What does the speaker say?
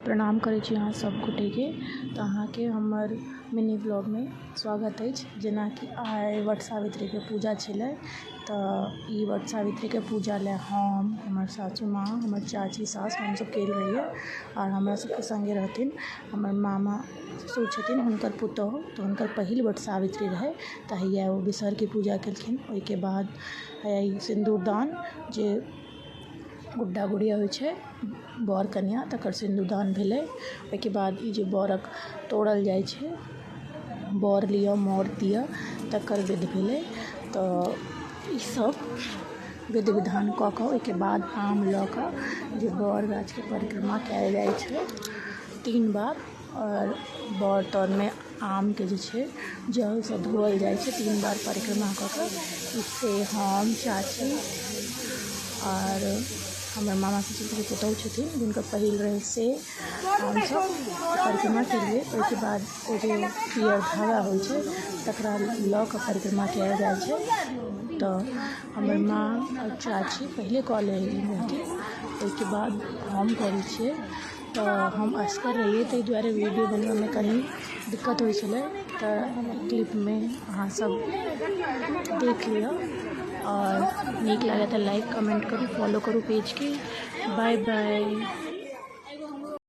प्रणाम करै छी अहाँ सब गोटे के। तो अहाँ के हमर मिनी ब्लॉग में स्वागत है। जेना कि आइ वट सावित्री के पूजा छलै, तो ई वट सावित्री के पूजा ले हम, हमर सासू माँ, हमर चाची सास हम सब गेल रहिए। और हमरा सबके संगे रहथिन हमर मामा ससुर छथिन, हुनकर पुतोहु। तो हुनकर पहिल वट सावित्री रहे, तो हैया ओ बिसहर के पूजा केलखिन। ओइके बाद हैया सिंदूरदान, जे गुड्डा गुड़िया होइ छै बर कन्या, तकर सिंदूरदान भेलै। ओइके बाद ई जे बरक तोड़ल जाइ छै, बर लिअ मोर दिअ, तकर विधि भेलै। तो ई सब विधि विधान कऽ कऽ ओइके बाद आम लऽ कऽ जे बर गाछके परिक्रमा कयल जाइ छै 3 बार। और बर तरमे आमके जे छै जलसँ धोअल जाइ छै 3 बार परिक्रमा कऽ कऽ। इससे हम, चाची और हमर मामा ससुर के पुतोहु छथिन, जिनकर पहिल रहे से हम सब परिक्रमा केलिए। ओइके बाद ओ जे पियर धागा होइ छै तकरा लऽ कऽ परिक्रमा कयल जाइ छै। तो हमर माँ और चाची पहले कऽ लेलखिन, ओइके बाद हम करै छियै। तो हम असगर रहिए, ताहि दुआरे वीडियो बनबे में कनी दिक्कत होइ छलै। तो क्लिप में अहाँ सब देख लिअ, और नीक लगे तो लाइक कमेंट करू, फॉलो करू पेज के। बाय बाय।